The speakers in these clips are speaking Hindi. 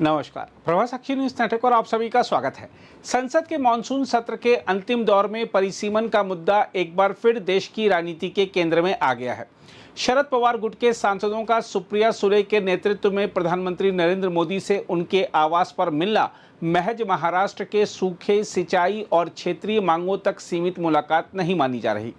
नमस्कार, प्रभात साक्षी न्यूज नेटवर्क और आप सभी का स्वागत है। संसद के मानसून सत्र के अंतिम दौर में परिसीमन का मुद्दा एक बार फिर देश की राजनीति के केंद्र में आ गया है। शरद पवार गुट के सांसदों का सुप्रिया सुले के नेतृत्व में प्रधानमंत्री नरेंद्र मोदी से उनके आवास पर मिलना महज महाराष्ट्र के सूखे, सिंचाई और क्षेत्रीय मांगों तक सीमित मुलाकात नहीं मानी जा रही।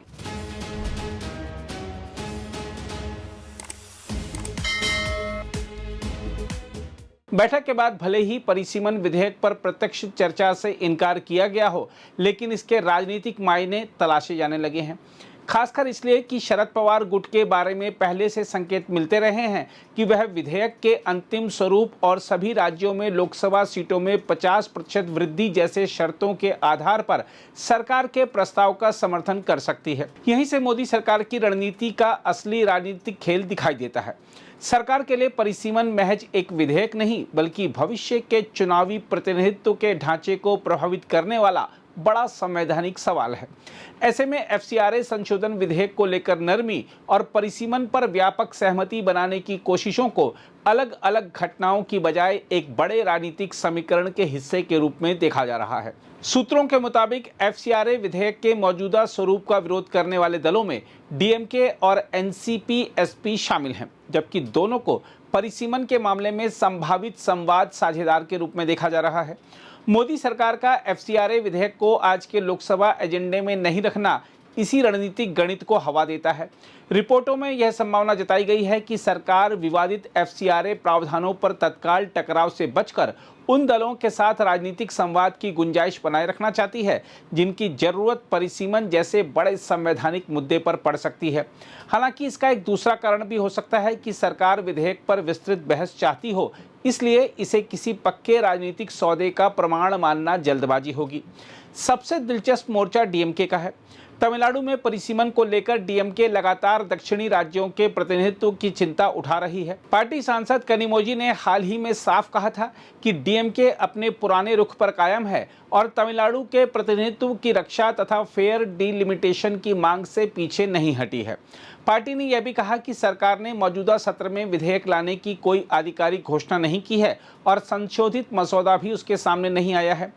बैठक के बाद भले ही परिसीमन विधेयक पर प्रत्यक्ष चर्चा से इनकार किया गया हो, लेकिन इसके राजनीतिक मायने तलाशे जाने लगे हैं। खासकर इसलिए कि शरद पवार गुट के बारे में पहले से संकेत मिलते रहे हैं कि वह विधेयक के अंतिम स्वरूप और सभी राज्यों में लोकसभा सीटों में 50% वृद्धि जैसे शर्तों के आधार पर सरकार के प्रस्ताव का समर्थन कर सकती है। यहीं से मोदी सरकार की रणनीति का असली राजनीतिक खेल दिखाई देता है। सरकार के लिए परिसीमन महज एक विधेयक नहीं, बल्कि भविष्य के चुनावी प्रतिनिधित्व के ढांचे को प्रभावित करने वाला बड़ा संवैधानिक सवाल है। ऐसे में एफसीआरए संशोधन विधेयक को लेकर नरमी और परिसीमन पर व्यापक सहमति बनाने की कोशिशों को अलग अलग घटनाओं की बजाय एक बड़े राजनीतिक समीकरण के हिस्से के रूप में देखा जा रहा है। सूत्रों के मुताबिक एफसीआरए विधेयक के मौजूदा स्वरूप का विरोध करने वाले दलों में डीएमके और एनसीपी-एसपी शामिल हैं, जबकि दोनों को परिसीमन के मामले में संभावित संवाद साझेदार के रूप में देखा जा रहा है। मोदी सरकार का एफसीआरए विधेयक को आज के लोकसभा एजेंडे में नहीं रखना इसी रणनीतिक गणित को हवा देता है। रिपोर्टों में यह संभावना जताई गई है कि सरकार विवादित एफसीआरए प्रावधानों पर तत्काल टकराव से बचकर उन दलों के साथ राजनीतिक संवाद की गुंजाइश बनाए रखना चाहती है जिनकी जरूरत परिसीमन जैसे बड़े संवैधानिक मुद्दे पर पड़ सकती है। हालांकि इसका एक दूसरा कारण भी हो सकता है कि सरकार विधेयक पर विस्तृत बहस चाहती हो, इसलिए इसे किसी पक्के राजनीतिक सौदे का प्रमाण मानना जल्दबाजी होगी। सबसे दिलचस्प मोर्चा डीएमके का है। तमिलनाडु में परिसीमन को लेकर डीएमके लगातार दक्षिणी राज्यों के प्रतिनिधित्व की चिंता उठा रही है। पार्टी सांसद कनिमोझी ने हाल ही में साफ कहा था कि डीएमके अपने पुराने रुख पर कायम है और तमिलनाडु के प्रतिनिधित्व की रक्षा तथा फेयर डिलिमिटेशन की मांग से पीछे नहीं हटी है। पार्टी ने यह भी कहा कि सरकार ने मौजूदा सत्र में विधेयक लाने की कोई आधिकारिक घोषणा नहीं की है और संशोधित मसौदा भी उसके सामने नहीं आया है।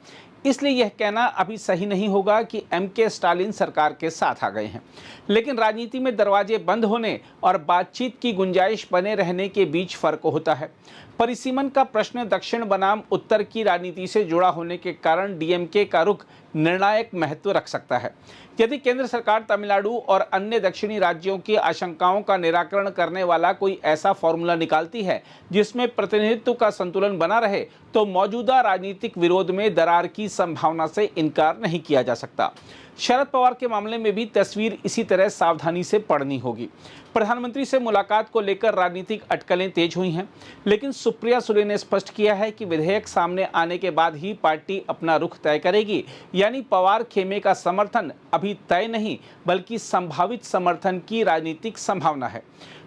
इसलिए यह कहना अभी सही नहीं होगा कि एमके स्टालिन सरकार के साथ आ गए हैं। लेकिन राजनीति में दरवाजे बंद होने और बातचीत की गुंजाइश बने रहने के बीच फर्क होता है। परिसीमन का प्रश्न दक्षिण बनाम उत्तर की राजनीति से जुड़ा होने के कारण डीएमके का रुख निर्णायक महत्व रख सकता है। यदि केंद्र सरकार तमिलनाडु और अन्य दक्षिणी राज्यों की आशंकाओं का निराकरण करने वाला कोई ऐसा फॉर्मूला निकालती है जिसमें प्रतिनिधित्व का संतुलन बना रहे, तो मौजूदा राजनीतिक विरोध में दरार की संभावना से इनकार नहीं किया जा सकता। शरद पवार के मामले में भी तस्वीर इसी तरह सावधानी से पढ़नी होगी। प्रधानमंत्री से मुलाकात को लेकर राजनीतिक अटकलें तेज हुई हैं, लेकिन सुप्रिया सुले ने स्पष्ट किया है कि विधेयक सामने आने के बाद ही पार्टी अपना रुख तय करेगी। यानी पवार खेमे का समर्थन अभी तय नहीं, बल्कि संभावित समर्थन की राजनीतिक संभावना है।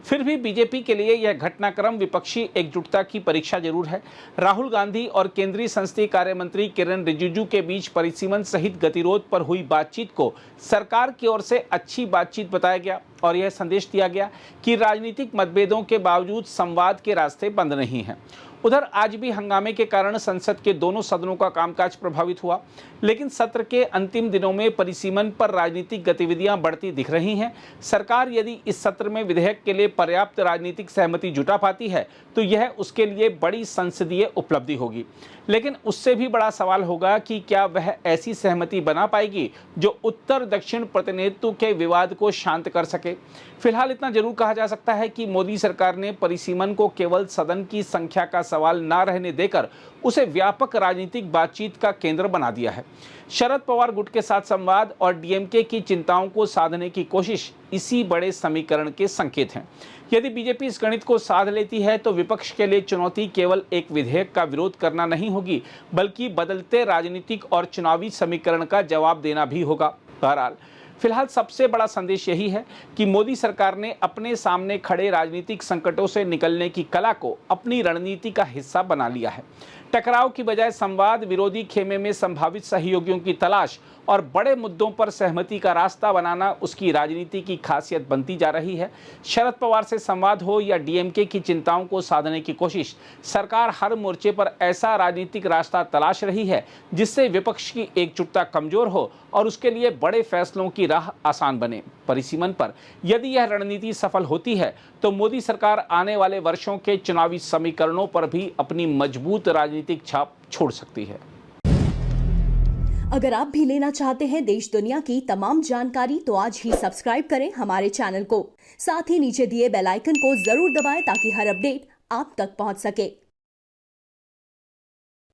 फिर भी बीजेपी के लिए यह घटनाक्रम विपक्षी एकजुटता की परीक्षा जरूर है। राहुल गांधी और केंद्रीय संसदीय कार्य मंत्री किरेन रिजिजू के बीच परिसीमन सहित गतिरोध पर हुई बातचीत को सरकार की ओर से अच्छी बातचीत बताया गया और यह संदेश दिया गया कि राजनीतिक मतभेदों के बावजूद संवाद के रास्ते बंद नहीं हैं। उधर आज भी हंगामे के कारण संसद के दोनों सदनों का कामकाज प्रभावित हुआ, लेकिन सत्र के अंतिम दिनों में परिसीमन पर राजनीतिक गतिविधियां बढ़ती दिख रही हैं। सरकार यदि इस सत्र में विधेयक के लिए पर्याप्त राजनीतिक सहमति जुटा पाती है तो यह उसके लिए बड़ी संसदीय उपलब्धि होगी। लेकिन उससे भी बड़ा सवाल होगा कि क्या वह ऐसी सहमति बना पाएगी जो उत्तर दक्षिण प्रतिनिधित्व के विवाद को शांत कर सके। फिलहाल इतना जरूर कहा जा सकता है कि मोदी सरकार ने परिसीमन को केवल सदन की संख्या का सवाल ना रहने देकर उसे व्यापक राजनीतिक बातचीत का केंद्र बना दिया है। शरद पवार गुट के साथ संवाद और डीएमके की चिंताओं को साधने की कोशिश इसी बड़े समीकरण के संकेत हैं। यदि बीजेपी इस गणित को साध लेती है तो विपक्ष के लिए चुनौती केवल एक विधेयक का विरोध करना नहीं होगी, बल्कि बदलते राजनीतिक और चुनावी समीकरण का जवाब देना भी होगा। बहरहाल फिलहाल सबसे बड़ा संदेश यही है कि मोदी सरकार ने अपने सामने खड़े राजनीतिक संकटों से निकलने की कला को अपनी रणनीति का हिस्सा बना लिया है। टकराव की बजाय संवाद, विरोधी खेमे में संभावित सहयोगियों की तलाश और बड़े मुद्दों पर सहमति का रास्ता बनाना उसकी राजनीति की खासियत बनती जा रही है। शरद पवार से संवाद हो या डीएमके की चिंताओं को साधने की कोशिश, सरकार हर मोर्चे पर ऐसा राजनीतिक रास्ता तलाश रही है जिससे विपक्ष की एकजुटता कमजोर हो और उसके लिए बड़े फैसलों की राह आसान बने। परिसीमन पर यदि यह रणनीति सफल होती है तो मोदी सरकार आने वाले वर्षों के चुनावी समीकरणों पर भी अपनी मजबूत राजनीतिक छाप छोड़ सकती है। अगर आप भी लेना चाहते हैं देश दुनिया की तमाम जानकारी तो आज ही सब्सक्राइब करें हमारे चैनल को। साथ ही नीचे दिए बेल आइकन को जरूर दबाएं ताकि हर अपडेट आप तक पहुंच सके।